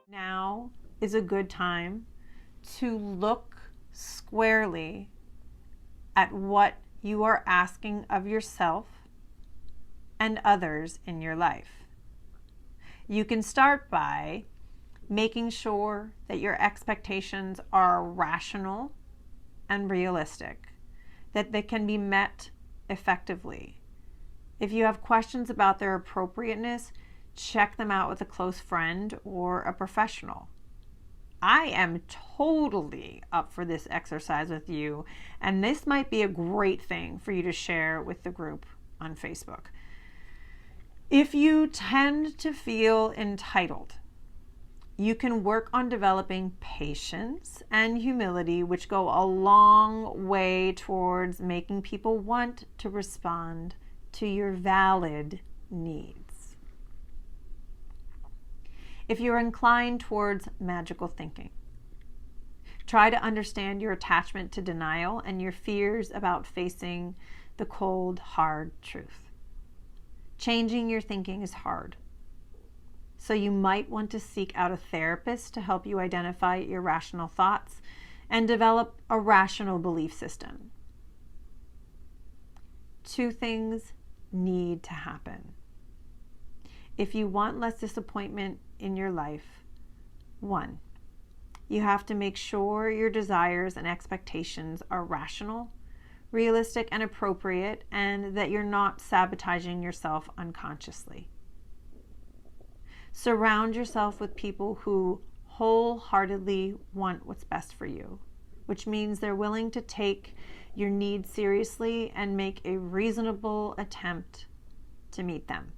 Now is a good time to look squarely at what you are asking of yourself and others in your life. You can start by making sure that your expectations are rational and realistic, that they can be met effectively. If you have questions about their appropriateness, check them out with a close friend or a professional. I am totally up for this exercise with you, and this might be a great thing for you to share with the group on Facebook. If you tend to feel entitled, you can work on developing patience and humility, which go a long way towards making people want to respond to your valid needs. If you're inclined towards magical thinking, try to understand your attachment to denial and your fears about facing the cold, hard truth. Changing your thinking is hard, so you might want to seek out a therapist to help you identify irrational thoughts and develop a rational belief system. Two things need to happen if you want less disappointment in your life. One, you have to make sure your desires and expectations are rational, realistic, and appropriate, and that you're not sabotaging yourself unconsciously. Surround yourself with people who wholeheartedly want what's best for you, which means they're willing to take your needs seriously and make a reasonable attempt to meet them.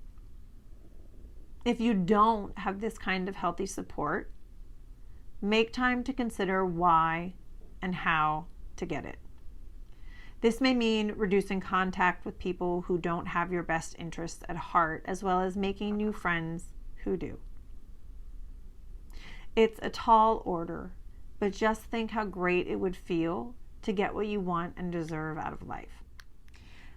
If you don't have this kind of healthy support, make time to consider why and how to get it. This may mean reducing contact with people who don't have your best interests at heart, as well as making new friends who do. It's a tall order, but just think how great it would feel to get what you want and deserve out of life.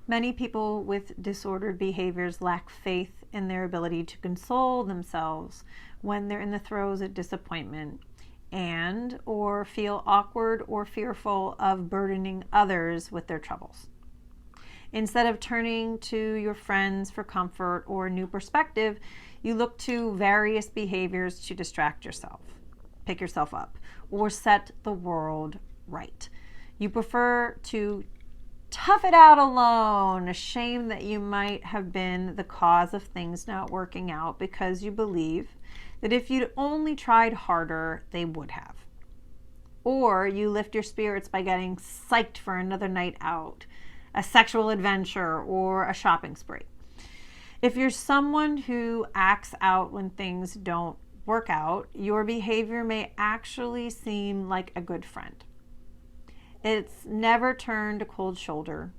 Many people with disordered behaviors lack faith in their ability to console themselves when they're in the throes of disappointment and or feel awkward or fearful of burdening others with their troubles. Instead of turning to your friends for comfort or a new perspective, you look to various behaviors to distract yourself, pick yourself up, or set the world right. You prefer to tough it out alone, ashamed that you might have been the cause of things not working out because you believe that if you'd only tried harder, they would have. Or you lift your spirits by getting psyched for another night out, a sexual adventure, or a shopping spree. If you're someone who acts out when things don't work out, your behavior may actually seem like a good friend. It's never turned a cold shoulder,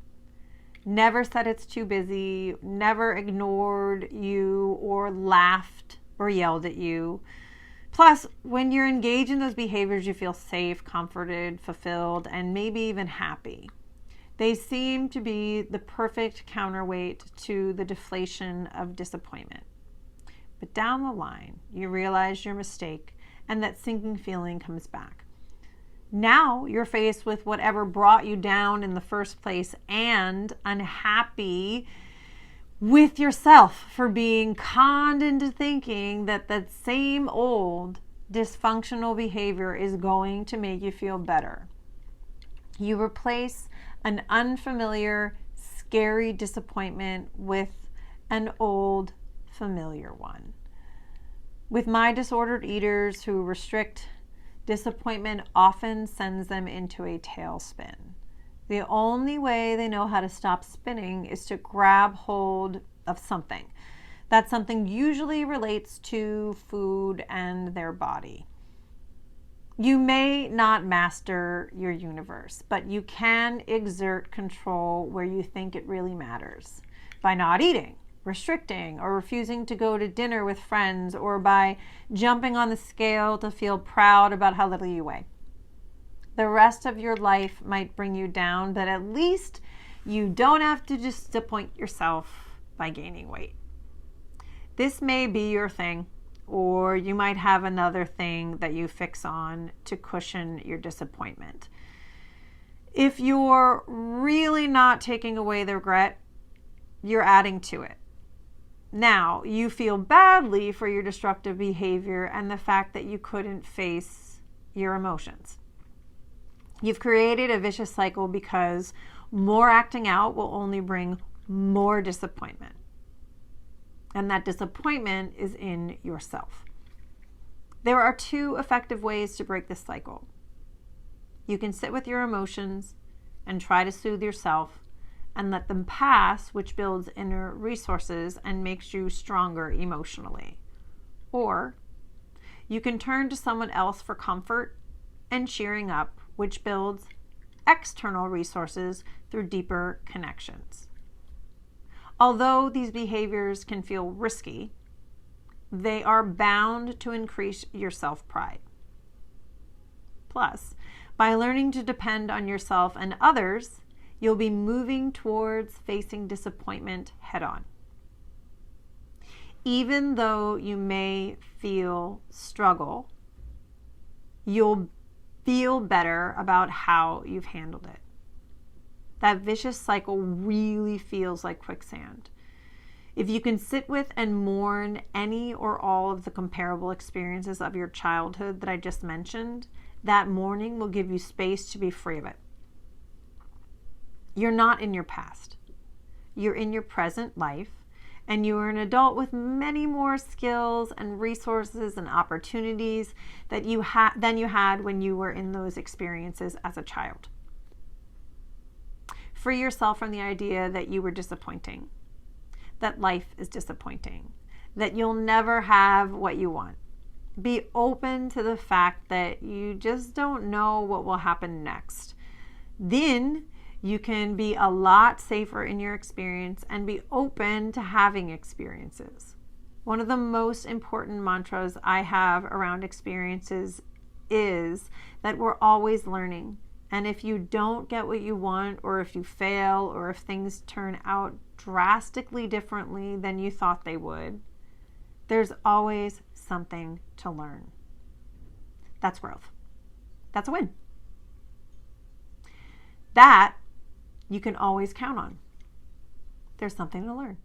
never said it's too busy, never ignored you or laughed or yelled at you. Plus, when you're engaged in those behaviors, you feel safe, comforted, fulfilled, and maybe even happy. They seem to be the perfect counterweight to the deflation of disappointment. But down the line, you realize your mistake and that sinking feeling comes back. Now you're faced with whatever brought you down in the first place and unhappy with yourself for being conned into thinking that that same old dysfunctional behavior is going to make you feel better. You replace an unfamiliar, scary disappointment with an old, familiar one. With my disordered eaters who restrict, disappointment often sends them into a tailspin. The only way they know how to stop spinning is to grab hold of something. That something usually relates to food and their body. You may not master your universe, but you can exert control where you think it really matters. By not eating, restricting, or refusing to go to dinner with friends, or by jumping on the scale to feel proud about how little you weigh. The rest of your life might bring you down, but at least you don't have to disappoint yourself by gaining weight. This may be your thing, or you might have another thing that you fix on to cushion your disappointment. If you're really not taking away the regret, you're adding to it. Now, you feel badly for your destructive behavior and the fact that you couldn't face your emotions. You've created a vicious cycle because more acting out will only bring more disappointment. And that disappointment is in yourself. There are 2 effective ways to break this cycle. You can sit with your emotions and try to soothe yourself and let them pass, which builds inner resources and makes you stronger emotionally. Or you can turn to someone else for comfort and cheering up, which builds external resources through deeper connections. Although these behaviors can feel risky, they are bound to increase your self-pride. Plus, by learning to depend on yourself and others, you'll be moving towards facing disappointment head-on. Even though you may feel struggle, you'll feel better about how you've handled it. That vicious cycle really feels like quicksand. If you can sit with and mourn any or all of the comparable experiences of your childhood that I just mentioned, that mourning will give you space to be free of it. You're not in your past. You're in your present life, and you are an adult with many more skills and resources and opportunities that than you had when you were in those experiences as a child. Free yourself from the idea that you were disappointing, that life is disappointing, that you'll never have what you want. Be open to the fact that you just don't know what will happen next. Then you can be a lot safer in your experience and be open to having experiences. One of the most important mantras I have around experiences is that we're always learning. And if you don't get what you want, or if you fail, or if things turn out drastically differently than you thought they would, there's always something to learn. That's growth. That's a win. That you can always count on. There's something to learn.